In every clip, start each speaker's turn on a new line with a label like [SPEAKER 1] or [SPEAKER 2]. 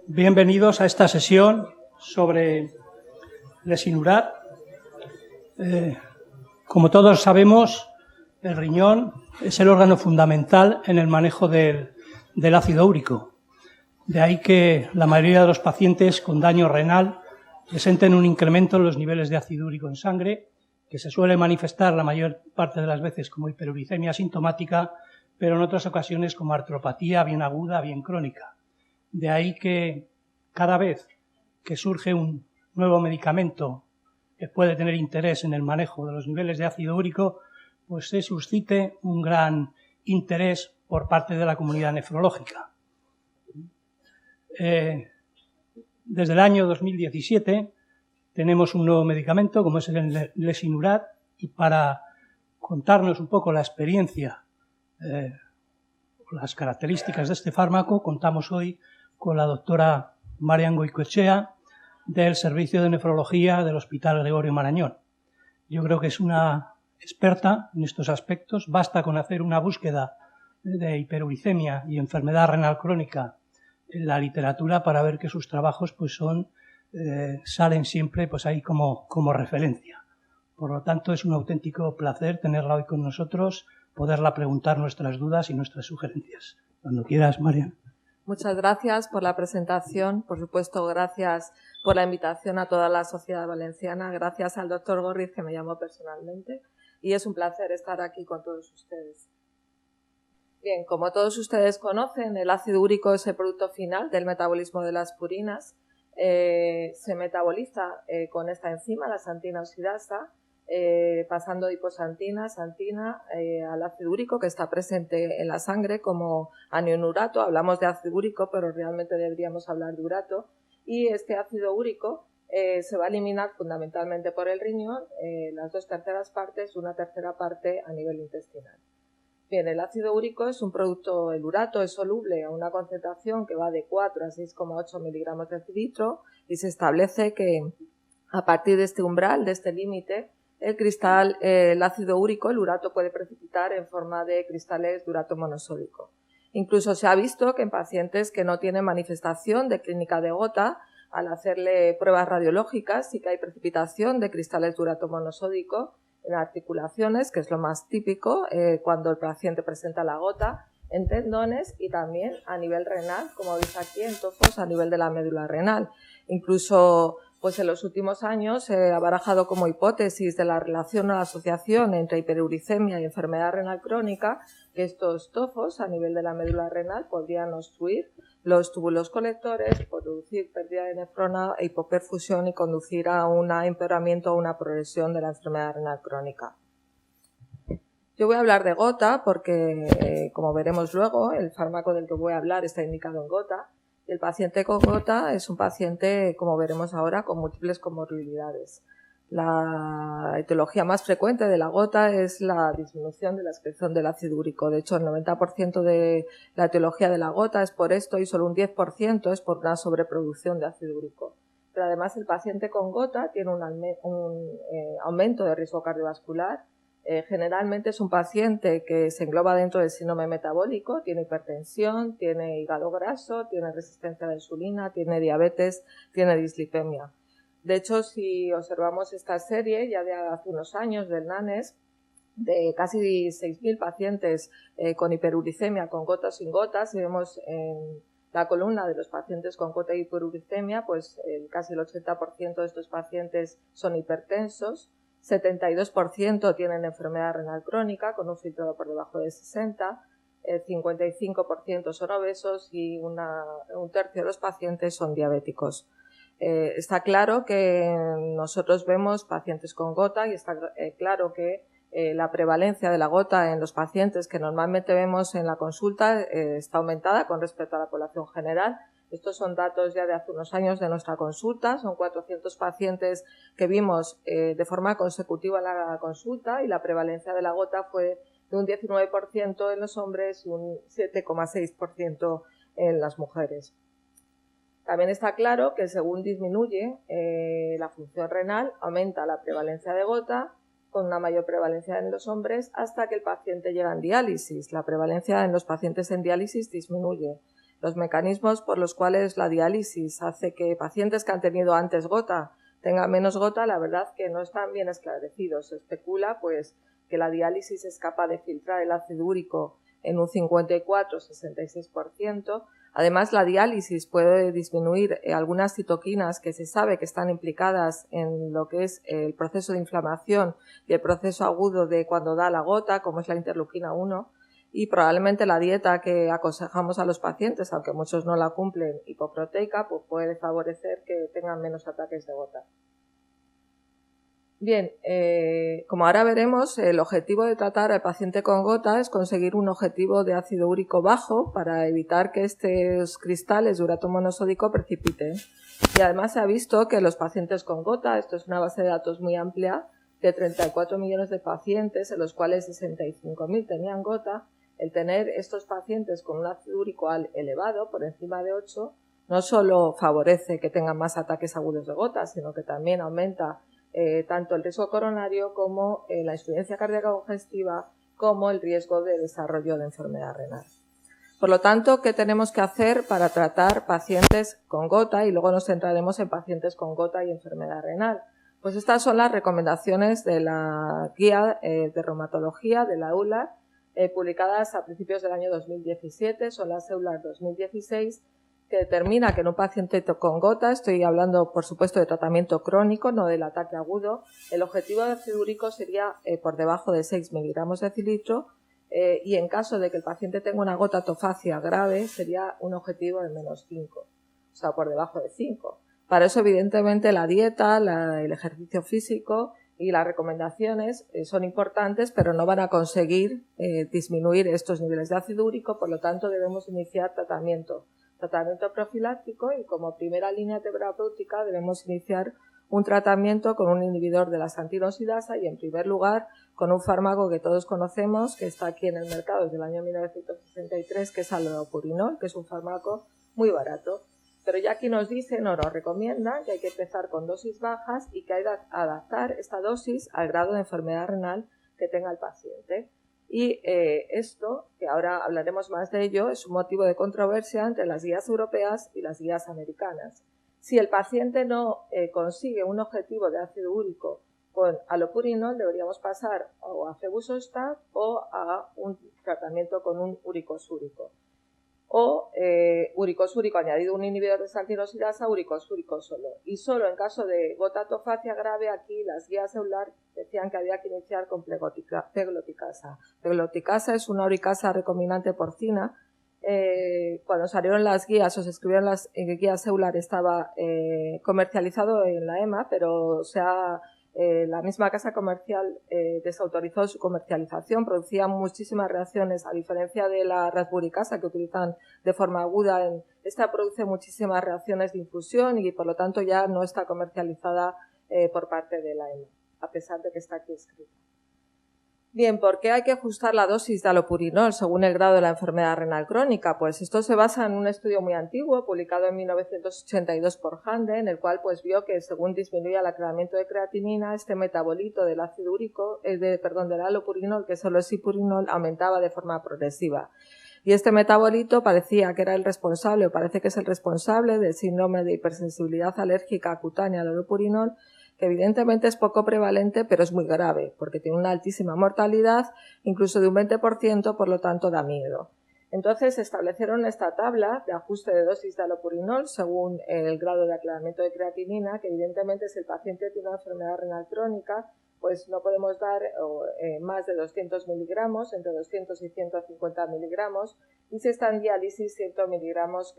[SPEAKER 1] Bienvenidos a esta sesión sobre Lesinurad. Como todos sabemos, el riñón es el órgano fundamental en el manejo del ácido úrico. De ahí que la mayoría de los pacientes con daño renal presenten un incremento en los niveles de ácido úrico en sangre, que se suele manifestar la mayor parte de las veces como hiperuricemia asintomática, pero en otras ocasiones como artropatía, bien aguda, bien crónica. De ahí que cada vez que surge un nuevo medicamento que puede tener interés en el manejo de los niveles de ácido úrico, pues se suscite un gran interés por parte de la comunidad nefrológica. Desde el año 2017 tenemos un nuevo medicamento, como es el Lesinurad, y para contarnos un poco la experiencia, las características de este fármaco, contamos hoy con la doctora Marian Goicoechea, del Servicio de Nefrología del Hospital Gregorio Marañón. Yo creo que es una experta en estos aspectos. Basta con hacer una búsqueda de hiperuricemia y enfermedad renal crónica en la literatura para ver que sus trabajos pues salen siempre pues ahí como referencia. Por lo tanto, es un auténtico placer tenerla hoy con nosotros, poderla preguntar nuestras dudas y nuestras sugerencias. Cuando quieras, Marian.
[SPEAKER 2] Muchas gracias por la presentación. Por supuesto, gracias por la invitación a toda la sociedad valenciana. Gracias al doctor Gorriz, que me llamó personalmente. Y es un placer estar aquí con todos ustedes. Bien, como todos ustedes conocen, el ácido úrico es el producto final del metabolismo de las purinas. Se metaboliza con esta enzima, la santina oxidasa, pasando de hiposantina, santina, al ácido úrico, que está presente en la sangre como anion-urato. Hablamos de ácido úrico, pero realmente deberíamos hablar de urato. Y este ácido úrico se va a eliminar fundamentalmente por el riñón, las 2/3 partes, 1/3 parte a nivel intestinal. Bien, el ácido úrico es un producto, el urato es soluble a una concentración que va de 4 a 6,8 miligramos de cilitro y se establece que a partir de este umbral, de este límite, el ácido úrico, el urato, puede precipitar en forma de cristales de urato monosódico. Incluso se ha visto que en pacientes que no tienen manifestación de clínica de gota, al hacerle pruebas radiológicas sí que hay precipitación de cristales de urato monosódico en articulaciones, que es lo más típico cuando el paciente presenta la gota, en tendones y también a nivel renal, como veis aquí, en tofos a nivel de la médula renal. Incluso pues en los últimos años se ha barajado como hipótesis de la relación o la asociación entre hiperuricemia y enfermedad renal crónica, que estos tofos a nivel de la médula renal podrían obstruir los túbulos colectores, producir pérdida de nefrona e hipoperfusión y conducir a un empeoramiento o una progresión de la enfermedad renal crónica. Yo voy a hablar de gota porque, como veremos luego, el fármaco del que voy a hablar está indicado en gota. Y el paciente con gota es un paciente, como veremos ahora, con múltiples comorbilidades. La etiología más frecuente de la gota es la disminución de la excreción del ácido úrico. De hecho, el 90% de la etiología de la gota es por esto y solo un 10% es por una sobreproducción de ácido úrico. Pero además el paciente con gota tiene un aumento de riesgo cardiovascular. Generalmente es un paciente que se engloba dentro del síndrome metabólico, tiene hipertensión, tiene hígado graso, tiene resistencia a la insulina, tiene diabetes, tiene dislipemia. De hecho, si observamos esta serie ya de hace unos años del NANES, de casi 6.000 pacientes con hiperuricemia, con gota o sin gota, si vemos en la columna de los pacientes con gota y hiperuricemia, pues casi el 80% de estos pacientes son hipertensos, 72% tienen enfermedad renal crónica con un filtrado por debajo de 60, el 55% son obesos y un tercio de los pacientes son diabéticos. Está claro que nosotros vemos pacientes con gota y está claro que la prevalencia de la gota en los pacientes que normalmente vemos en la consulta está aumentada con respecto a la población general. Estos son datos ya de hace unos años de nuestra consulta, son 400 pacientes que vimos de forma consecutiva en la consulta y la prevalencia de la gota fue de un 19% en los hombres y un 7,6% en las mujeres. También está claro que según disminuye la función renal, aumenta la prevalencia de gota, con una mayor prevalencia en los hombres hasta que el paciente llega en diálisis. La prevalencia en los pacientes en diálisis disminuye. Los mecanismos por los cuales la diálisis hace que pacientes que han tenido antes gota tengan menos gota, la verdad que no están bien esclarecidos. Se especula pues que la diálisis es capaz de filtrar el ácido úrico en un 54-66%. Además, la diálisis puede disminuir algunas citoquinas que se sabe que están implicadas en lo que es el proceso de inflamación y el proceso agudo de cuando da la gota, como es la interleuquina 1, y probablemente la dieta que aconsejamos a los pacientes, aunque muchos no la cumplen, hipoproteica, pues puede favorecer que tengan menos ataques de gota. Bien, como ahora veremos, el objetivo de tratar al paciente con gota es conseguir un objetivo de ácido úrico bajo para evitar que estos cristales de urato monosódico precipiten. Y además se ha visto que los pacientes con gota, esto es una base de datos muy amplia, de 34 millones de pacientes, en los cuales 65.000 tenían gota, el tener estos pacientes con un ácido úrico elevado, por encima de 8, no solo favorece que tengan más ataques agudos de gota, sino que también aumenta tanto el riesgo coronario como la insuficiencia cardíaca congestiva, como el riesgo de desarrollo de enfermedad renal. Por lo tanto, ¿qué tenemos que hacer para tratar pacientes con gota? Y luego nos centraremos en pacientes con gota y enfermedad renal. Pues estas son las recomendaciones de la guía de reumatología de la EULAR, publicadas a principios del año 2017, son las EULAR 2016, que determina que en un paciente con gota, estoy hablando por supuesto de tratamiento crónico, no del ataque agudo, el objetivo de ácido úrico sería por debajo de 6 miligramos de decilitro y en caso de que el paciente tenga una gota tofacia grave sería un objetivo de menos 5, o sea, por debajo de 5. Para eso, evidentemente, la dieta, el ejercicio físico y las recomendaciones son importantes, pero no van a conseguir disminuir estos niveles de ácido úrico, por lo tanto debemos iniciar tratamiento profiláctico y como primera línea terapéutica debemos iniciar un tratamiento con un inhibidor de la xantinosidasa y en primer lugar con un fármaco que todos conocemos, que está aquí en el mercado desde el año 1963, que es allopurinol, que es un fármaco muy barato. Pero ya aquí nos dicen o nos recomiendan que hay que empezar con dosis bajas y que hay que adaptar esta dosis al grado de enfermedad renal que tenga el paciente. Y esto, que ahora hablaremos más de ello, es un motivo de controversia entre las guías europeas y las guías americanas. Si el paciente no consigue un objetivo de ácido úrico con allopurinol, deberíamos pasar o a febuxostat o a un tratamiento con un uricosúrico. O uricosúrico añadido un inhibidor de xantinosidasa, uricosúrico solo. Y solo en caso de gota tofacia grave, aquí las guías EULAR decían que había que iniciar con pegloticasa. Pegloticasa es una uricasa recombinante porcina. Cuando salieron las guías o se escribieron las guías EULAR estaba comercializado en la EMA, pero la misma casa comercial desautorizó su comercialización, producía muchísimas reacciones, a diferencia de la rasburicasa que utilizan de forma aguda. Esta produce muchísimas reacciones de infusión y por lo tanto ya no está comercializada por parte de la EMA, a pesar de que está aquí escrita. Bien, ¿por qué hay que ajustar la dosis de allopurinol según el grado de la enfermedad renal crónica? Pues esto se basa en un estudio muy antiguo, publicado en 1982 por Hande, en el cual pues vio que según disminuía el aclaramiento de creatinina, este metabolito del ácido úrico, del allopurinol, que solo es ipurinol, aumentaba de forma progresiva. Y este metabolito parecía que era el responsable, o parece que es el responsable del síndrome de hipersensibilidad alérgica cutánea al allopurinol, que evidentemente es poco prevalente, pero es muy grave, porque tiene una altísima mortalidad, incluso de un 20%, por lo tanto da miedo. Entonces establecieron esta tabla de ajuste de dosis de allopurinol según el grado de aclaramiento de creatinina, que evidentemente si el paciente tiene una enfermedad renal crónica, pues no podemos dar más de 200 miligramos, entre 200 y 150 miligramos, y si está en diálisis 100 miligramos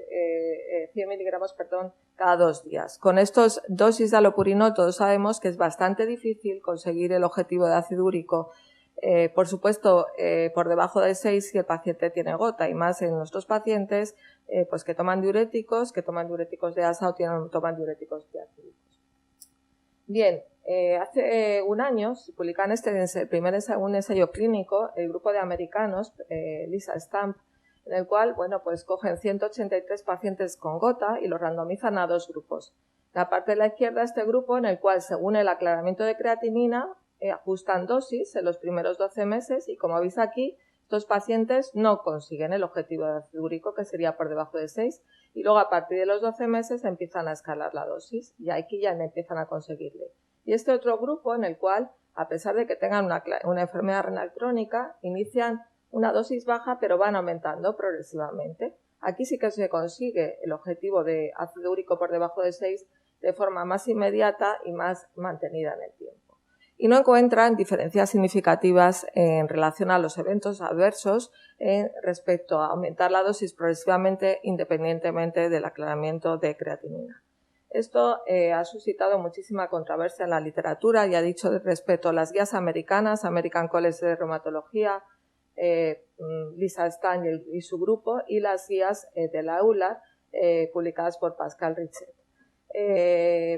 [SPEAKER 2] cada 2 días. Con estos dosis de allopurinol todos sabemos que es bastante difícil conseguir el objetivo de ácido úrico, por supuesto por debajo de 6 si el paciente tiene gota, y más en nuestros pacientes pues que toman diuréticos de ASA o toman diuréticos diacídicos. Bien, hace un año se publican un ensayo clínico, el grupo de americanos, Lisa Stamp, en el cual, pues cogen 183 pacientes con gota y los randomizan a 2 grupos. En la parte de la izquierda, este grupo, en el cual, según el aclaramiento de creatinina, ajustan dosis en los primeros 12 meses y, como veis aquí, Estos pacientes no consiguen el objetivo de ácido úrico, que sería por debajo de 6, y luego a partir de los 12 meses empiezan a escalar la dosis y aquí ya empiezan a conseguirle. Y este otro grupo en el cual, a pesar de que tengan una enfermedad renal crónica, inician una dosis baja pero van aumentando progresivamente. Aquí sí que se consigue el objetivo de ácido úrico por debajo de 6 de forma más inmediata y más mantenida en el tiempo. Y no encuentran diferencias significativas en relación a los eventos adversos respecto a aumentar la dosis progresivamente independientemente del aclaramiento de creatinina. Esto ha suscitado muchísima controversia en la literatura y ha dicho respecto a las guías americanas, American College de Reumatología, Lisa Stein y su grupo, y las guías de la EULAR publicadas por Pascal Richet.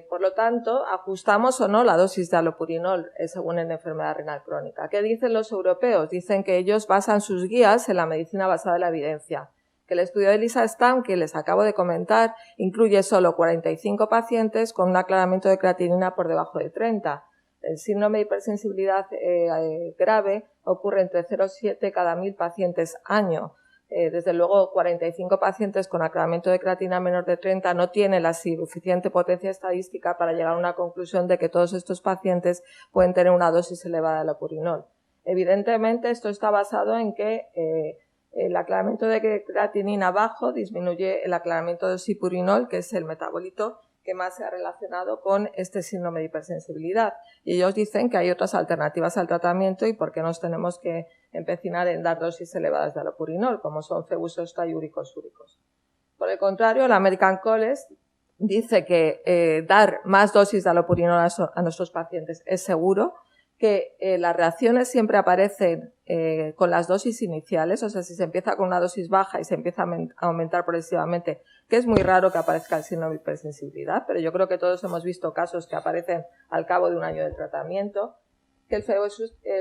[SPEAKER 2] Por lo tanto, ajustamos o no la dosis de allopurinol según en enfermedad renal crónica. ¿Qué dicen los europeos? Dicen que ellos basan sus guías en la medicina basada en la evidencia, que el estudio de Lisa Stein, que les acabo de comentar, incluye solo 45 pacientes con un aclaramiento de creatinina por debajo de 30. El síndrome de hipersensibilidad grave ocurre entre 0,7 cada 1000 pacientes año. Desde luego, 45 pacientes con aclaramiento de creatina menor de 30 no tiene la suficiente potencia estadística para llegar a una conclusión de que todos estos pacientes pueden tener una dosis elevada de allopurinol. Evidentemente, esto está basado en que el aclaramiento de creatinina bajo disminuye el aclaramiento de sipurinol, que es el metabolito que más se ha relacionado con este síndrome de hipersensibilidad. Y ellos dicen que hay otras alternativas al tratamiento y por qué nos tenemos que empecinar en dar dosis elevadas de allopurinol, como son febusostat y úricos úricos. Por el contrario, la American College dice que dar más dosis de allopurinol a nuestros pacientes es seguro, que las reacciones siempre aparecen con las dosis iniciales, o sea, si se empieza con una dosis baja y se empieza a aumentar progresivamente, que es muy raro que aparezca el síndrome de hipersensibilidad, pero yo creo que todos hemos visto casos que aparecen al cabo de un año de tratamiento, que el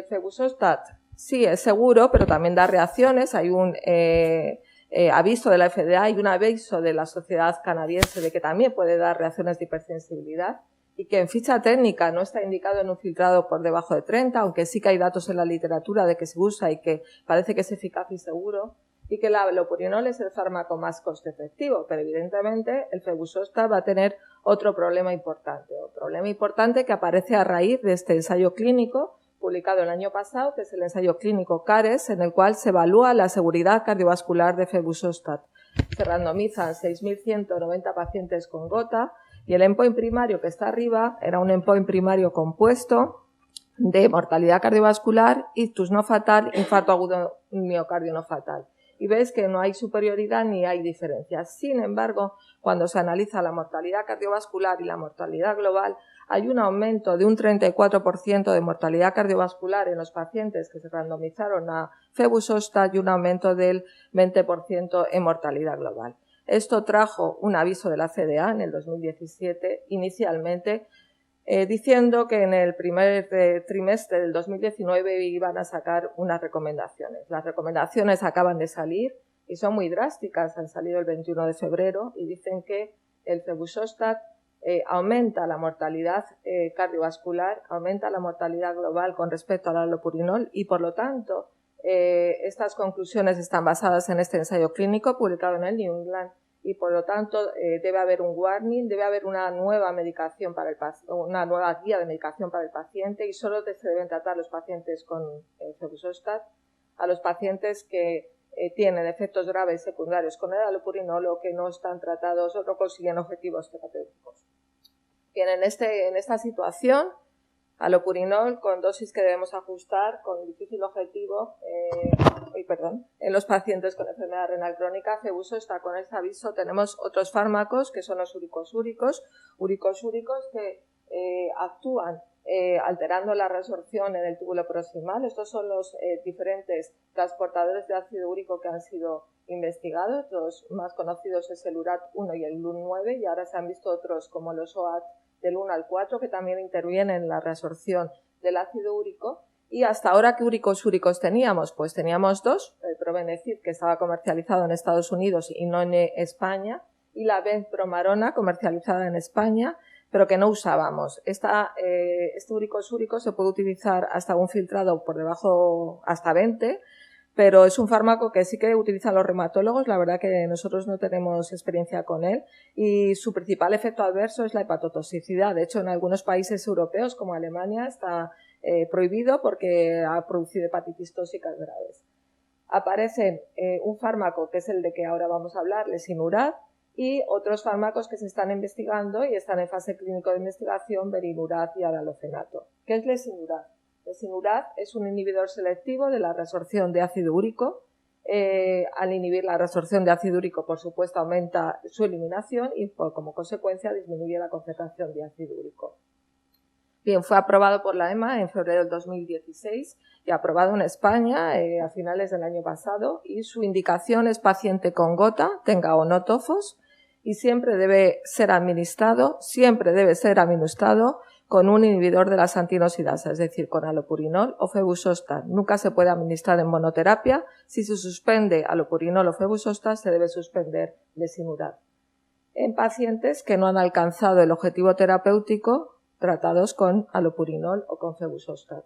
[SPEAKER 2] febusostat sí es seguro, pero también da reacciones. Hay un aviso de la FDA y un aviso de la Sociedad Canadiense de que también puede dar reacciones de hipersensibilidad, y que en ficha técnica no está indicado en un filtrado por debajo de 30, aunque sí que hay datos en la literatura de que se usa y que parece que es eficaz y seguro, y que el allopurinol es el fármaco más coste efectivo, pero evidentemente el febusostat va a tener otro problema importante que aparece a raíz de este ensayo clínico publicado el año pasado, que es el ensayo clínico CARES, en el cual se evalúa la seguridad cardiovascular de febusostat. Se randomizan 6.190 pacientes con gota, y el endpoint primario que está arriba era un endpoint primario compuesto de mortalidad cardiovascular, ictus no fatal, infarto agudo miocardio no fatal. Y ves que no hay superioridad ni hay diferencias. Sin embargo, cuando se analiza la mortalidad cardiovascular y la mortalidad global, hay un aumento de un 34% de mortalidad cardiovascular en los pacientes que se randomizaron a febusostat y un aumento del 20% en mortalidad global. Esto trajo un aviso de la FDA en el 2017, inicialmente, diciendo que en el primer trimestre del 2019 iban a sacar unas recomendaciones. Las recomendaciones acaban de salir y son muy drásticas, han salido el 21 de febrero y dicen que el febusostat aumenta la mortalidad cardiovascular, aumenta la mortalidad global con respecto al allopurinol y, por lo tanto, estas conclusiones están basadas en este ensayo clínico publicado en el New England y, por lo tanto, debe haber un warning, debe haber una nueva medicación para una nueva guía de medicación para el paciente y solo se deben tratar los pacientes con febusostat. A los pacientes que tienen efectos graves secundarios con el allopurinol o que no están tratados o no consiguen objetivos terapéuticos. Bien, en esta situación, allopurinol con dosis que debemos ajustar con difícil objetivo en los pacientes con enfermedad renal crónica, febusostat con este aviso. Tenemos otros fármacos que son los úricos úricos que actúan alterando la resorción en el túbulo proximal. Estos son los diferentes transportadores de ácido úrico que han sido investigados. Los más conocidos es el URAT1 y el LUN9 y ahora se han visto otros como los OAT del 1 al 4 que también intervienen en la resorción del ácido úrico. Y hasta ahora, ¿qué úricos úricos teníamos? Pues teníamos dos, el Probenecid, que estaba comercializado en Estados Unidos y no en España, y la benpromarona, comercializada en España, pero que no usábamos. Este úricos úrico se puede utilizar hasta un filtrado por debajo, hasta 20, pero es un fármaco que sí que utilizan los reumatólogos, la verdad que nosotros no tenemos experiencia con él, y su principal efecto adverso es la hepatotoxicidad. De hecho, en algunos países europeos, como Alemania, está prohibido porque ha producido hepatitis tóxicas graves. Aparece un fármaco que es el de que ahora vamos a hablar, lesinurad, y otros fármacos que se están investigando y están en fase clínica de investigación, berinurad y adalofenato. ¿Qué es lesinurad? Lesinurad es un inhibidor selectivo de la resorción de ácido úrico. Al inhibir la resorción de ácido úrico, por supuesto, aumenta su eliminación y, como consecuencia, disminuye la concentración de ácido úrico. Bien, fue aprobado por la EMA en febrero del 2016 y aprobado en España a finales del año pasado, y su indicación es paciente con gota, tenga o no tofos, y siempre debe ser administrado con un inhibidor de las antiinoxidasas, es decir, con alopurinol o febuxostat. Nunca se puede administrar en monoterapia. Si se suspende alopurinol o febuxostat, se debe suspender lesinurad. En pacientes que no han alcanzado el objetivo terapéutico, tratados con alopurinol o con febuxostat.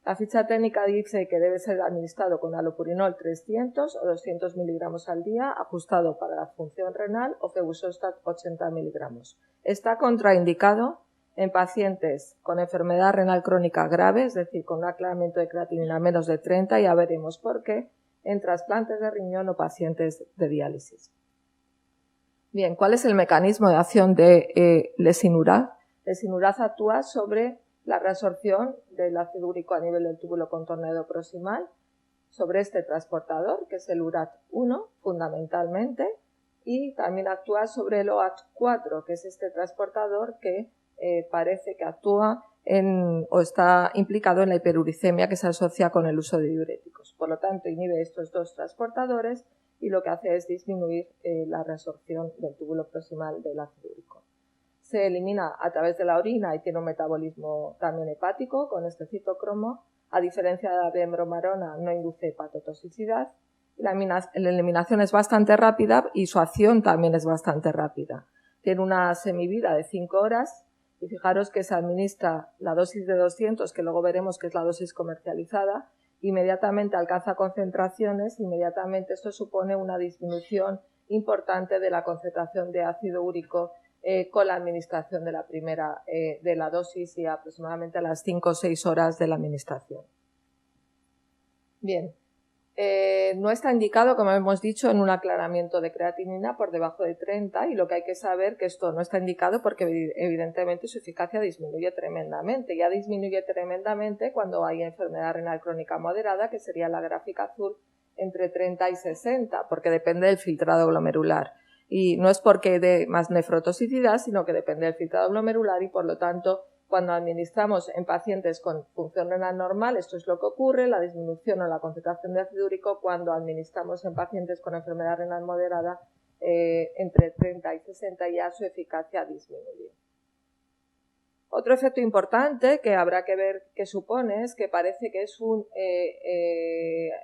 [SPEAKER 2] La ficha técnica dice que debe ser administrado con alopurinol 300 o 200 miligramos al día, ajustado para la función renal, o febuxostat 80 miligramos. Está contraindicado en pacientes con enfermedad renal crónica grave, es decir, con un aclaramiento de creatinina menos de 30, y ya veremos por qué, en trasplantes de riñón o pacientes de diálisis. Bien, ¿cuál es el mecanismo de acción de lesinurad? Lesinurad actúa sobre la reabsorción del ácido úrico a nivel del túbulo contorneado proximal, sobre este transportador, que es el URAT1, fundamentalmente, y también actúa sobre el OAT4, que es este transportador que parece que actúa o está implicado en la hiperuricemia, que se asocia con el uso de diuréticos. Por lo tanto, inhibe estos dos transportadores y lo que hace es disminuir la reabsorción del túbulo proximal del ácido úrico. Se elimina a través de la orina y tiene un metabolismo también hepático con este citocromo. A diferencia de la bemromarona, no induce hepatotoxicidad. La eliminación es bastante rápida y su acción también es bastante rápida. Tiene una semivida de 5 horas y fijaros que se administra la dosis de 200, que luego veremos que es la dosis comercializada, inmediatamente alcanza concentraciones, inmediatamente esto supone una disminución importante de la concentración de ácido úrico con la administración de la primera de la dosis y aproximadamente a las 5 o 6 horas de la administración. Bien, no está indicado, como hemos dicho, en un aclaramiento de creatinina por debajo de 30, y lo que hay que saber que esto no está indicado porque evidentemente su eficacia disminuye tremendamente. Ya disminuye tremendamente cuando hay enfermedad renal crónica moderada, que sería la gráfica azul, entre 30 y 60, porque depende del filtrado glomerular. Y no es porque dé más nefrotoxicidad, sino que depende del filtrado glomerular y, por lo tanto, cuando administramos en pacientes con función renal normal, esto es lo que ocurre, la disminución o la concentración de ácido úrico. Cuando administramos en pacientes con enfermedad renal moderada, entre 30 y 60 ya su eficacia disminuye. Otro efecto importante que habrá que ver qué supone es que parece que es un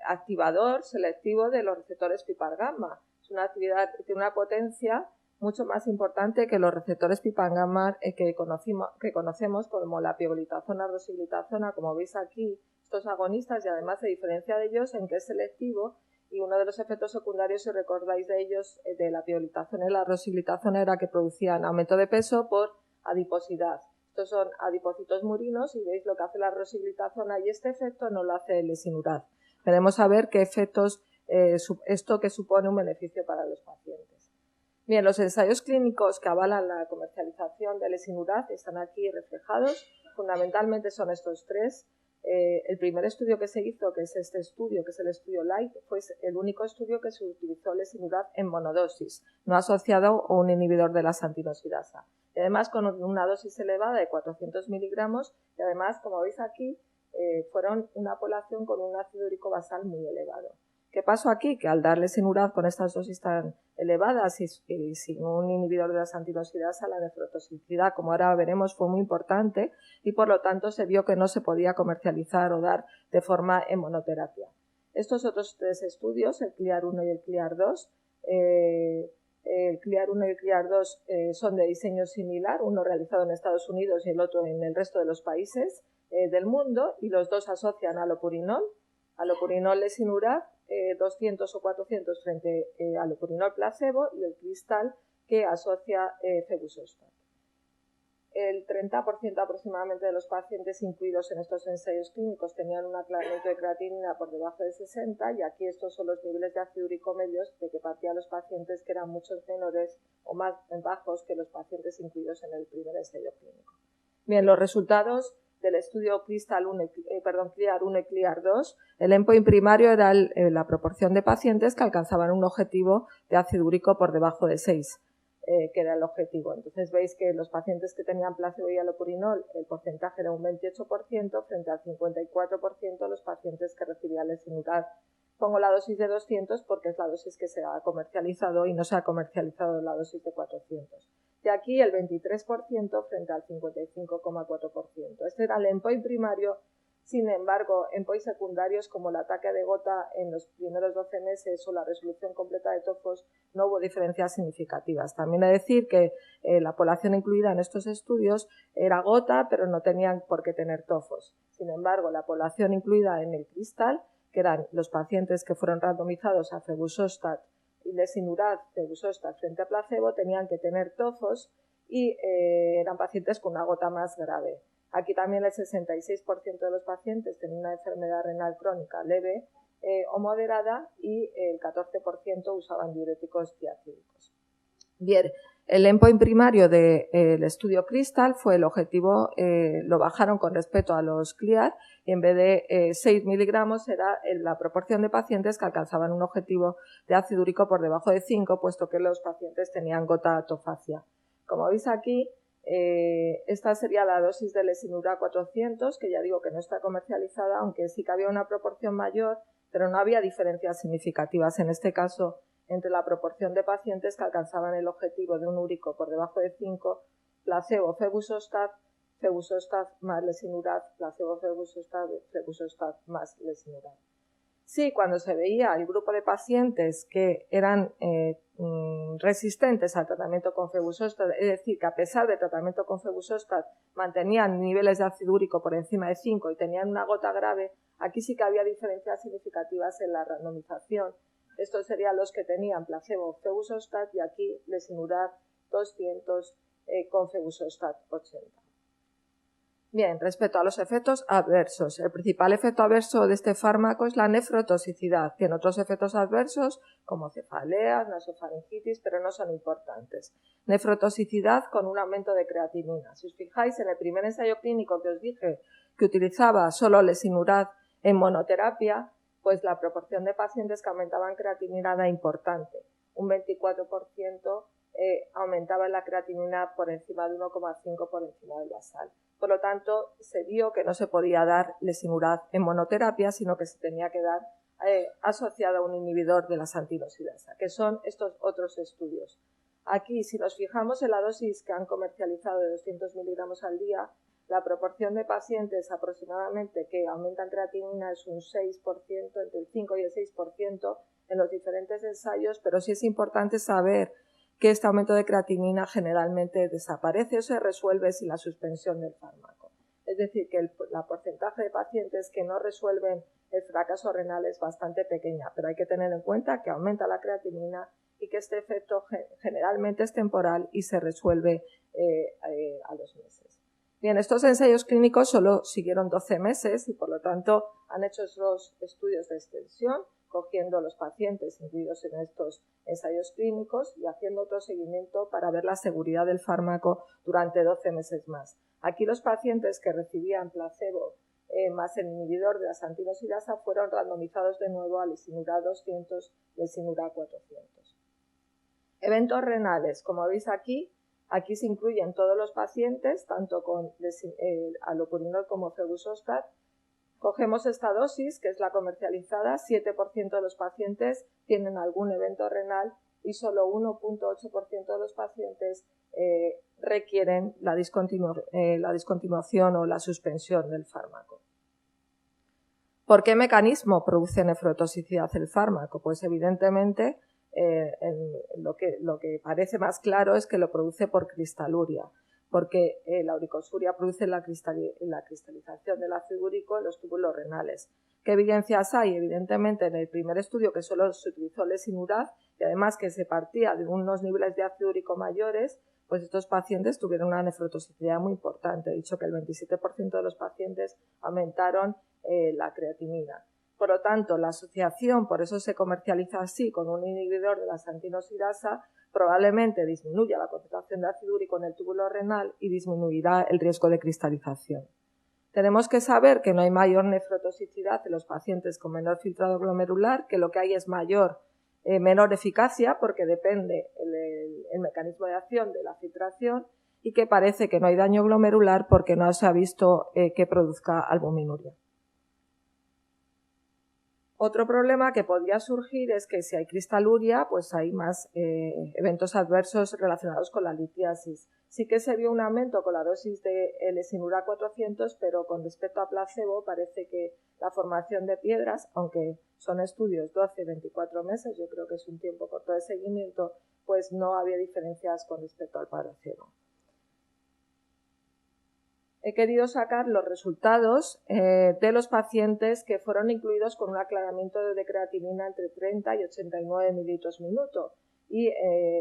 [SPEAKER 2] activador selectivo de los receptores PPAR-gamma. Es una actividad, tiene una potencia mucho más importante que los receptores PPAR-gamma que conocemos como la pioglitazona, rosiglitazona. Como veis aquí, estos agonistas, y además se diferencia de ellos en que es selectivo, y uno de los efectos secundarios, si recordáis de ellos, de la pioglitazona y la rosiglitazona, era que producían aumento de peso por adiposidad. Estos son adipocitos murinos y veis lo que hace la rosiglitazona, y este efecto no lo hace el lesinurad. Veremos a ver qué efectos esto que supone un beneficio para los pacientes. Bien, los ensayos clínicos que avalan la comercialización del lesinurad están aquí reflejados. Fundamentalmente son estos tres. El primer estudio que se hizo, que es este estudio, que es el estudio LIGHT, fue el único estudio que se utilizó lesinurad en monodosis, no asociado a un inhibidor de las antiinoxidasa. Y además con una dosis elevada de 400 miligramos, y además, como veis aquí, fueron una población con un ácido úrico basal muy elevado. ¿Qué pasó aquí? Que al dar lesinurad con estas dosis tan elevadas y sin un inhibidor de las antiinoxidasa, la nefrotoxicidad, como ahora veremos, fue muy importante, y por lo tanto se vio que no se podía comercializar o dar de forma en monoterapia. Estos otros tres estudios, el CLEAR-1 y el CLEAR-2, el CLEAR-1 y el CLEAR-2 son de diseño similar, uno realizado en Estados Unidos y el otro en el resto de los países del mundo, y los dos asocian alopurinol lesinurad 200 o 400 frente al opurinol placebo y el cristal que asocia febuxostat. El 30% aproximadamente de los pacientes incluidos en estos ensayos clínicos tenían un aclaramiento de creatinina por debajo de 60 y aquí estos son los niveles de ácido úrico medios de que partían los pacientes que eran muchos menores o más bajos que los pacientes incluidos en el primer ensayo clínico. Bien, los resultados del estudio CLEAR 1 y CLEAR 2, el endpoint primario era la proporción de pacientes que alcanzaban un objetivo de ácido úrico por debajo de 6. Que era el objetivo. Entonces veis que los pacientes que tenían placebo y allopurinol, el porcentaje era un 28% frente al 54% de los pacientes que recibían lesinurad. Pongo la dosis de 200 porque es la dosis que se ha comercializado y no se ha comercializado la dosis de 400. Y aquí el 23% frente al 55,4%. Este era el endpoint primario. Sin embargo, endpoints secundarios como el ataque de gota en los primeros 12 meses o la resolución completa de tofos no hubo diferencias significativas. También he de decir que la población incluida en estos estudios era gota, pero no tenían por qué tener tofos. Sin embargo, la población incluida en el cristal, que eran los pacientes que fueron randomizados a febuxostat y lesinurad febuxostat frente a placebo, tenían que tener tofos y eran pacientes con una gota más grave. Aquí también el 66% de los pacientes tenían una enfermedad renal crónica leve o moderada y el 14% usaban diuréticos tiacídicos. Bien, el endpoint primario del estudio CRISTAL fue el objetivo, lo bajaron con respecto a los CLEAR y en vez de 6 miligramos era la proporción de pacientes que alcanzaban un objetivo de ácido úrico por debajo de 5, puesto que los pacientes tenían gota atofacia. Como veis aquí, esta sería la dosis de lesinurad 400, que ya digo que no está comercializada, aunque sí que había una proporción mayor, pero no había diferencias significativas en este caso entre la proporción de pacientes que alcanzaban el objetivo de un úrico por debajo de 5, placebo febuxostat, febuxostat más lesinurad, placebo febuxostat, febuxostat más lesinurad. Sí, cuando se veía el grupo de pacientes que eran resistentes al tratamiento con febuxostat, es decir, que a pesar del tratamiento con febuxostat mantenían niveles de ácido úrico por encima de 5 y tenían una gota grave, aquí sí que había diferencias significativas en la randomización. Estos serían los que tenían placebo febuxostat y aquí lesinurad 200 con febuxostat 80. Bien, respecto a los efectos adversos, el principal efecto adverso de este fármaco es la nefrotoxicidad. Tiene otros efectos adversos como cefaleas, nasofaringitis, pero no son importantes. Nefrotoxicidad con un aumento de creatinina. Si os fijáis, en el primer ensayo clínico que os dije que utilizaba solo lesinurad en monoterapia, pues la proporción de pacientes que aumentaban creatinina era importante. Un 24% aumentaba la creatinina por encima de 1,5 por encima del basal. Por lo tanto, se vio que no se podía dar lesinurad en monoterapia, sino que se tenía que dar asociada a un inhibidor de la santilosidasa, que son estos otros estudios. Aquí, si nos fijamos en la dosis que han comercializado de 200 miligramos al día, la proporción de pacientes aproximadamente que aumentan creatinina es un 6%, entre el 5 y el 6% en los diferentes ensayos, pero sí es importante saber que este aumento de creatinina generalmente desaparece o se resuelve sin la suspensión del fármaco. Es decir, que el porcentaje de pacientes que no resuelven el fracaso renal es bastante pequeña, pero hay que tener en cuenta que aumenta la creatinina y que este efecto generalmente es temporal y se resuelve a los meses. Bien, estos ensayos clínicos solo siguieron 12 meses y por lo tanto han hecho los estudios de extensión, cogiendo los pacientes incluidos en estos ensayos clínicos y haciendo otro seguimiento para ver la seguridad del fármaco durante 12 meses más. Aquí los pacientes que recibían placebo más el inhibidor de la santilosidasa fueron randomizados de nuevo a lesinurad 200 y lesinurad 400. Eventos renales, como veis aquí se incluyen todos los pacientes, tanto con allopurinol como febuxostat. Cogemos esta dosis, que es la comercializada, 7% de los pacientes tienen algún evento renal y solo 1,8% de los pacientes requieren la discontinuación o la suspensión del fármaco. ¿Por qué mecanismo produce nefrotoxicidad el fármaco? Pues evidentemente lo que parece más claro es que lo produce por cristaluria, porque la uricosuria produce la cristalización del ácido úrico en los túbulos renales. ¿Qué evidencias hay? Evidentemente, en el primer estudio que solo se utilizó lesinurad y además que se partía de unos niveles de ácido úrico mayores, pues estos pacientes tuvieron una nefrotoxicidad muy importante. He dicho que el 27% de los pacientes aumentaron la creatinina. Por lo tanto, la asociación, por eso se comercializa así, con un inhibidor de la xantinosidasa, probablemente disminuya la concentración de ácido úrico en el túbulo renal y disminuirá el riesgo de cristalización. Tenemos que saber que no hay mayor nefrotoxicidad en los pacientes con menor filtrado glomerular, que lo que hay es menor eficacia porque depende el mecanismo de acción de la filtración y que parece que no hay daño glomerular porque no se ha visto que produzca albuminuria. Otro problema que podría surgir es que si hay cristaluria, pues hay más eventos adversos relacionados con la litiasis. Sí que se vio un aumento con la dosis de lesinurad 400, pero con respecto a placebo parece que la formación de piedras, aunque son estudios 12-24 meses, yo creo que es un tiempo corto de seguimiento, pues no había diferencias con respecto al placebo. He querido sacar los resultados de los pacientes que fueron incluidos con un aclaramiento de creatinina entre 30 y 89 mililitros minuto. Y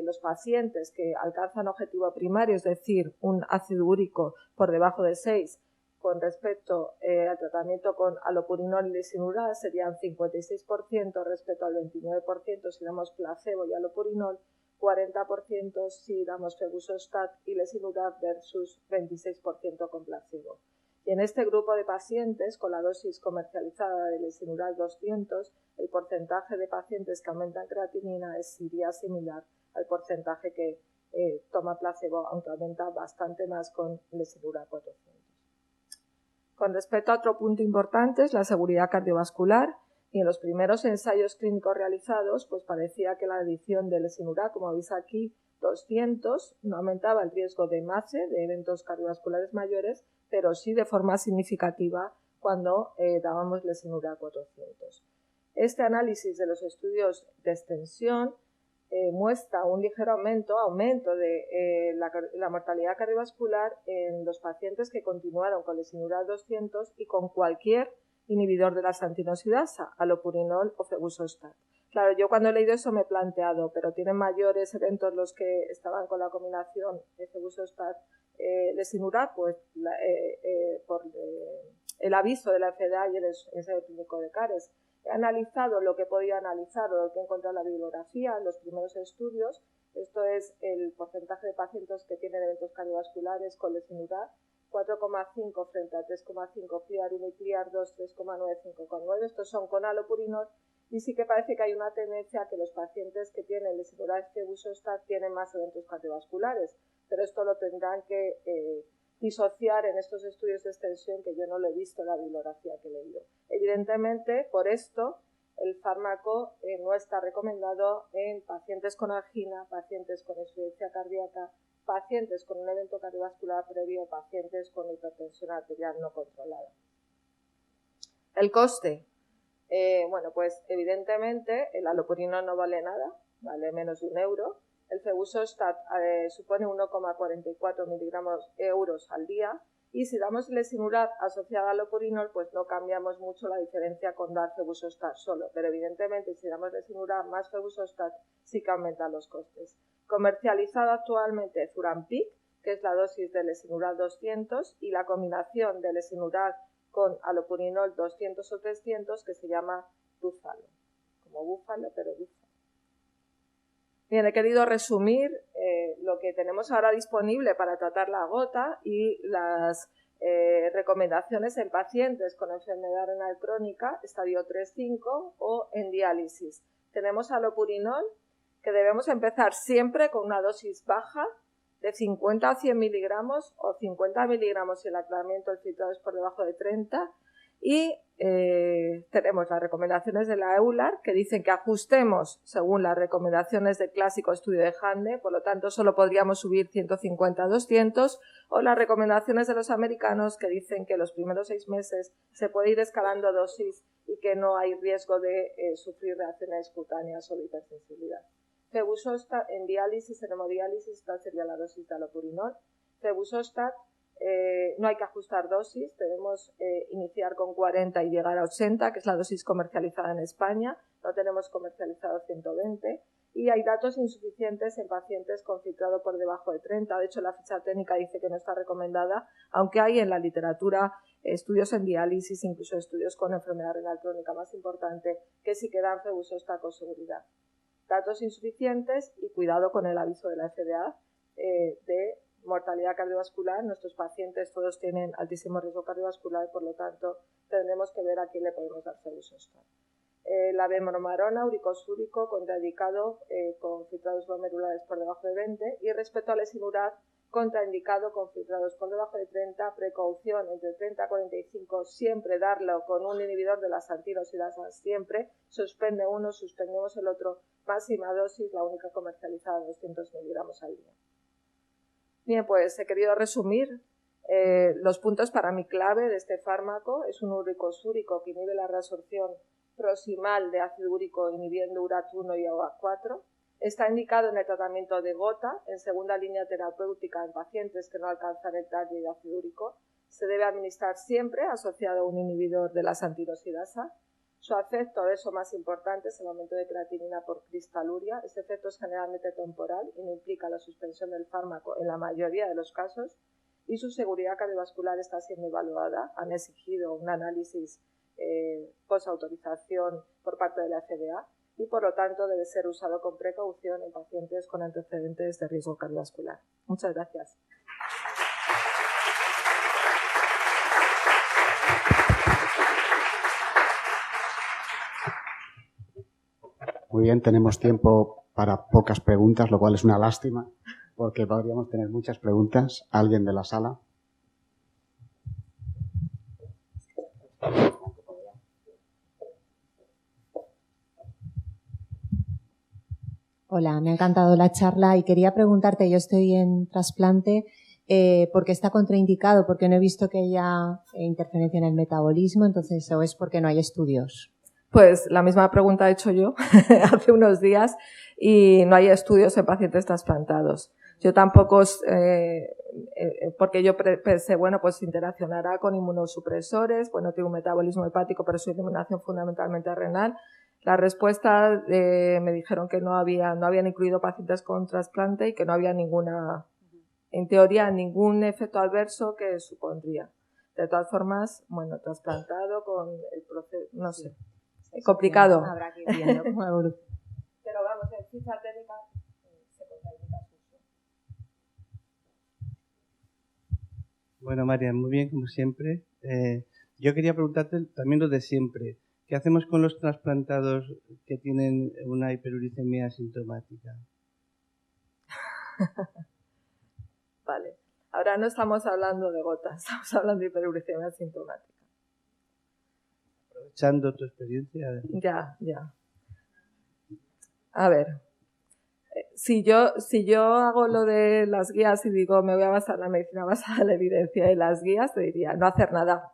[SPEAKER 2] los pacientes que alcanzan objetivo primario, es decir, un ácido úrico por debajo de 6 con respecto al tratamiento con alopurinol y lesinurad, serían 56% respecto al 29% si damos placebo y alopurinol, 40% si damos febuxostat y lesinurad versus 26% con placebo. Y en este grupo de pacientes, con la dosis comercializada de lesinurad 200, el porcentaje de pacientes que aumentan creatinina sería similar al porcentaje que toma placebo, aunque aumenta bastante más con lesinurad 400. Con respecto a otro punto importante es la seguridad cardiovascular. Y en los primeros ensayos clínicos realizados, pues parecía que la adición de lesinurad, como veis aquí, 200, no aumentaba el riesgo de MACE, de eventos cardiovasculares mayores, pero sí de forma significativa cuando dábamos lesinurad 400. Este análisis de los estudios de extensión muestra un ligero aumento de la mortalidad cardiovascular en los pacientes que continuaron con lesinurad 200 y con cualquier inhibidor de la xantinosidasa, alopurinol o febuxostat. Claro, yo cuando he leído eso me he planteado, pero tienen mayores eventos los que estaban con la combinación de febuxostat lesinurad, pues por el aviso de la FDA y el ensayo clínico de CARES. He analizado lo que podía analizar o lo que he encontrado en la bibliografía en los primeros estudios. Esto es el porcentaje de pacientes que tienen eventos cardiovasculares con lesinurad, 4,5 frente a 3,5 CLIAR 1 y CLIAR 2, 3,9, 5,9. Estos son con alopurinol y sí que parece que hay una tendencia a que los pacientes que tienen lesinurad y febuxostat tienen más eventos cardiovasculares, pero esto lo tendrán que disociar en estos estudios de extensión que yo no lo he visto en la bibliografía que he leído. Evidentemente, por esto, el fármaco no está recomendado en pacientes con angina, pacientes con insuficiencia cardíaca, pacientes con un evento cardiovascular previo, pacientes con hipertensión arterial no controlada. El coste. Bueno, pues evidentemente el alopurinol no vale nada, vale menos de €1. El febuxostat supone 1,44 euros al día y si damos lesinurad asociada al alopurinol, pues no cambiamos mucho la diferencia con dar febuxostat solo, pero evidentemente si damos lesinurad más febuxostat sí que aumentan los costes. Comercializado actualmente Zurampic, que es la dosis de lesinurad 200 y la combinación de lesinurad con alopurinol 200 o 300 que se llama Búfalo, como búfalo pero búfalo. Bien, he querido resumir lo que tenemos ahora disponible para tratar la gota y las recomendaciones en pacientes con enfermedad renal crónica, estadio 3-5 o en diálisis. Tenemos alopurinol, que debemos empezar siempre con una dosis baja de 50 a 100 miligramos o 50 miligramos si el aclaramiento del filtrado es por debajo de 30 y tenemos las recomendaciones de la EULAR que dicen que ajustemos según las recomendaciones del clásico estudio de Hande, por lo tanto solo podríamos subir 150 a 200 o las recomendaciones de los americanos que dicen que los primeros 6 meses se puede ir escalando dosis y que no hay riesgo de sufrir reacciones cutáneas o de hipersensibilidad. Febuxostat en diálisis, en hemodiálisis, esta sería la dosis de alopurinol. Febuxostat No hay que ajustar dosis, debemos iniciar con 40 y llegar a 80, que es la dosis comercializada en España. No tenemos comercializado 120. Y hay datos insuficientes en pacientes con filtrado por debajo de 30. De hecho, la ficha técnica dice que no está recomendada, aunque hay en la literatura estudios en diálisis, incluso estudios con enfermedad renal crónica más importante, que sí que dan febuxostat con seguridad. Datos insuficientes y cuidado con el aviso de la FDA de mortalidad cardiovascular. Nuestros pacientes todos tienen altísimo riesgo cardiovascular, por lo tanto, tendremos que ver a quién le podemos dar febuxostat. La bemaromarona, uricosúrico, contraindicado con filtrados glomerulares por debajo de 20, y respecto al lesinurad, contraindicado con filtrados por debajo de 30, precaución entre 30 y 45, siempre darlo con un inhibidor de las antirosidasas, siempre, suspende uno, suspendemos el otro, máxima dosis, la única comercializada, 200 miligramos al día. Bien, pues he querido resumir los puntos para mí clave de este fármaco. Es un uricosúrico que inhibe la reabsorción proximal de ácido úrico inhibiendo URAT1 y OA4. Está indicado en el tratamiento de gota, en segunda línea terapéutica en pacientes que no alcanzan el target de ácido úrico. Se debe administrar siempre asociado a un inhibidor de las antirosidasa. Su efecto, eso más importante, es el aumento de creatinina por cristaluria. Este efecto es generalmente temporal y no implica la suspensión del fármaco en la mayoría de los casos. Y su seguridad cardiovascular está siendo evaluada. Han exigido un análisis posautorización por parte de la FDA y, por lo tanto, debe ser usado con precaución en pacientes con antecedentes de riesgo cardiovascular. Muchas gracias.
[SPEAKER 3] Muy bien, tenemos tiempo para pocas preguntas, lo cual es una lástima, porque podríamos tener muchas preguntas. ¿Alguien de la sala?
[SPEAKER 4] Hola, me ha encantado la charla y quería preguntarte, yo estoy en trasplante, ¿por qué está contraindicado? Porque no he visto que haya interferencia en el metabolismo, entonces, ¿o es porque no hay estudios?
[SPEAKER 2] Pues la misma pregunta he hecho yo hace unos días y no hay estudios en pacientes trasplantados. Yo tampoco, porque yo pensé, bueno, pues interaccionará con inmunosupresores, bueno, tiene un metabolismo hepático, pero su eliminación fundamentalmente renal. La respuesta me dijeron que no habían incluido pacientes con trasplante y que no había ninguna, en teoría, ningún efecto adverso que supondría. De todas formas, bueno, trasplantado con el proceso, no sé, complicado.
[SPEAKER 4] Habrá que ir viendo cómo evoluciona.
[SPEAKER 2] Pero vamos, en ficha técnica se contraindica su uso.
[SPEAKER 5] Bueno, María, muy bien, como siempre. Yo quería preguntarte también lo de siempre. ¿Qué hacemos con los trasplantados que tienen una hiperuricemia asintomática?
[SPEAKER 2] Vale. Ahora no estamos hablando de gotas, estamos hablando de hiperuricemia asintomática.
[SPEAKER 5] Aprovechando tu experiencia.
[SPEAKER 2] Ya. A ver, si yo hago lo de las guías y digo me voy a basar en la medicina basada en la evidencia de las guías, te diría no hacer nada,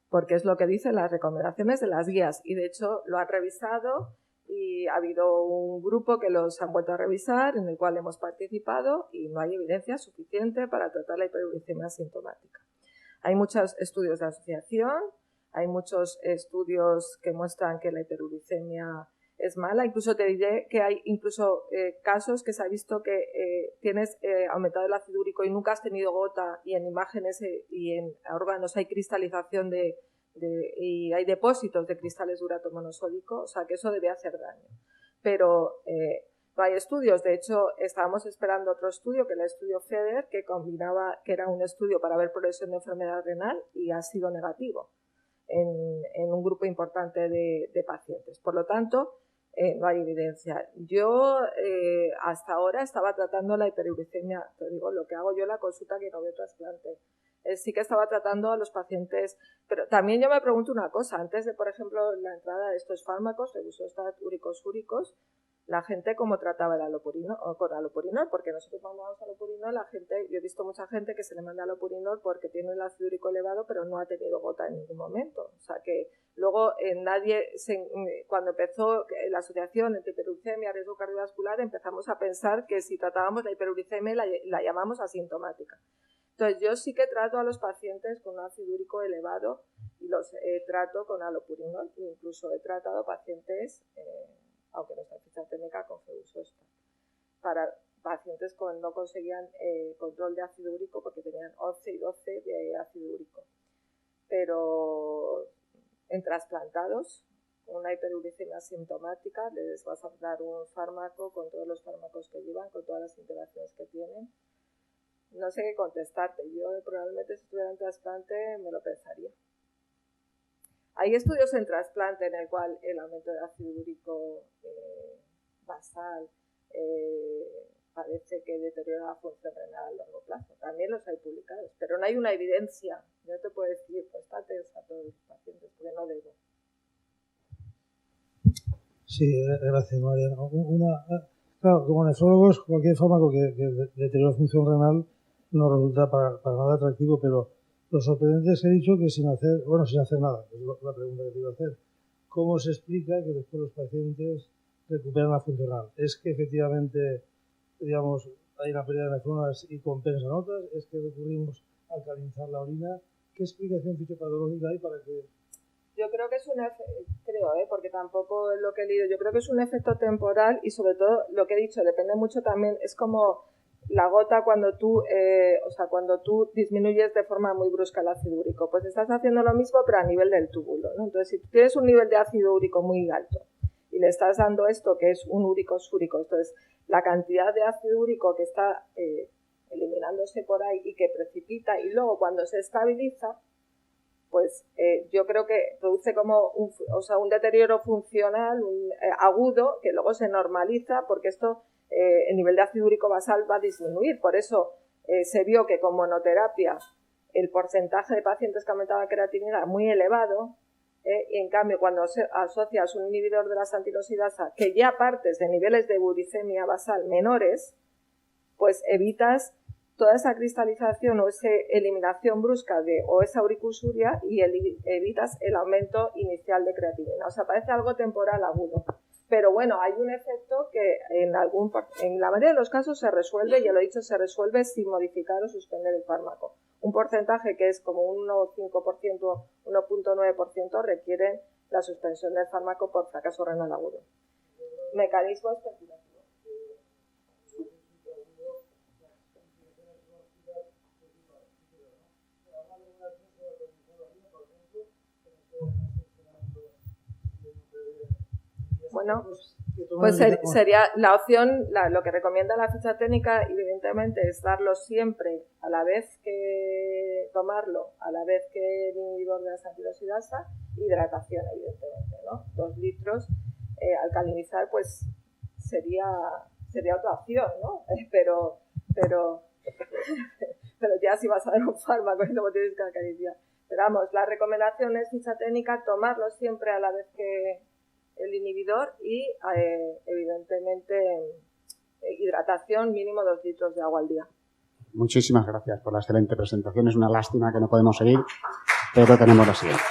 [SPEAKER 2] porque es lo que dicen las recomendaciones de las guías y de hecho lo han revisado y ha habido un grupo que los han vuelto a revisar en el cual hemos participado y no hay evidencia suficiente para tratar la hiperuricemia asintomática. Hay muchos estudios de asociación, hay muchos estudios que muestran que la hiperuricemia es mala, incluso te diré que hay incluso casos que se ha visto que tienes aumentado el ácido úrico y nunca has tenido gota y en imágenes y en órganos hay cristalización y hay depósitos de cristales de urato monosódico, o sea que eso debe hacer daño. Pero no hay estudios, de hecho estábamos esperando otro estudio, que era el estudio FEDER, que era un estudio para ver progresión de enfermedad renal y ha sido negativo en un grupo importante de pacientes. Por lo tanto, no hay evidencia. Yo hasta ahora estaba tratando la hiperuricemia, te digo, lo que hago yo en la consulta que no veo trasplante. Sí que estaba tratando a los pacientes, pero también yo me pregunto una cosa, antes de, por ejemplo, la entrada de estos fármacos, febuxostat, uricosúricos, la gente cómo trataba el alopurinol, o con alopurinol, porque nosotros mandamos alopurinol, la gente, yo he visto mucha gente que se le manda alopurinol porque tiene el ácido úrico elevado, pero no ha tenido gota en ningún momento. O sea que luego cuando empezó la asociación entre hiperuricemia y riesgo cardiovascular, empezamos a pensar que si tratábamos la hiperuricemia la llamamos asintomática. Entonces yo sí que trato a los pacientes con un ácido úrico elevado y los trato con alopurinol, incluso he tratado pacientes aunque no está en ficha técnica, con Febuxostat, para pacientes que no conseguían control de ácido úrico porque tenían 11 y 12 de ácido úrico. Pero en trasplantados, con una hiperuricemia asintomática, les vas a dar un fármaco con todos los fármacos que llevan, con todas las interacciones que tienen. No sé qué contestarte. Yo probablemente si estuviera en trasplante me lo pensaría. Hay estudios en trasplante en el cual el aumento de ácido úrico basal parece que deteriora la función renal a largo plazo. También los hay publicados, pero no hay una evidencia. Yo no te puedo decir, pues estate a todos los pacientes, porque no debo.
[SPEAKER 6] Sí, gracias, Mariana. Claro, como nefrólogos, cualquier fármaco que deteriore la función renal no resulta para nada atractivo, pero lo sorprendente es que he dicho que sin hacer nada, es la pregunta que te iba a hacer. ¿Cómo se explica que después los pacientes recuperan la función renal? ¿Es que efectivamente, digamos, hay una pérdida de nefronas y compensan otras? ¿Es que recurrimos a alcalinizar la orina? ¿Qué explicación fisiopatológica hay para que...?
[SPEAKER 2] Yo creo que es un efecto, porque tampoco es lo que he leído, yo creo que es un efecto temporal y sobre todo lo que he dicho, depende mucho también, es como la gota cuando tú disminuyes de forma muy brusca el ácido úrico, pues estás haciendo lo mismo pero a nivel del túbulo, ¿no? Entonces si tú tienes un nivel de ácido úrico muy alto y le estás dando esto que es un úrico súrico, entonces la cantidad de ácido úrico que está eliminándose por ahí y que precipita y luego cuando se estabiliza, pues yo creo que produce como un deterioro funcional agudo que luego se normaliza porque esto el nivel de ácido úrico basal va a disminuir. Por eso se vio que con monoterapia el porcentaje de pacientes que aumentaba creatinina era muy elevado y en cambio cuando asocias un inhibidor de la santilosidasa que ya partes de niveles de uricemia basal menores, pues evitas toda esa cristalización o esa eliminación brusca o esa uricusuria y evitas el aumento inicial de creatinina. O sea, parece algo temporal agudo. Pero bueno, hay un efecto que en la mayoría de los casos se resuelve, ya lo he dicho, se resuelve sin modificar o suspender el fármaco. Un porcentaje que es como un 1,5%, 1,9% requieren la suspensión del fármaco por fracaso renal agudo. Mecanismo especulativo. Bueno, pues sería la opción, lo que recomienda la ficha técnica, evidentemente, es darlo siempre a la vez que tomarlo, a la vez que el inhibidor de la santilosidasa, hidratación, evidentemente, ¿no? 2 litros, alcalinizar, pues sería otra opción, ¿no? Pero ya si vas a dar un fármaco y luego tienes que alcalinizar. Pero vamos, la recomendación es ficha técnica, tomarlo siempre a la vez que el inhibidor y evidentemente hidratación, mínimo 2 litros de agua al día.
[SPEAKER 3] Muchísimas gracias por la excelente presentación. Es una lástima que no podemos seguir, pero tenemos la siguiente.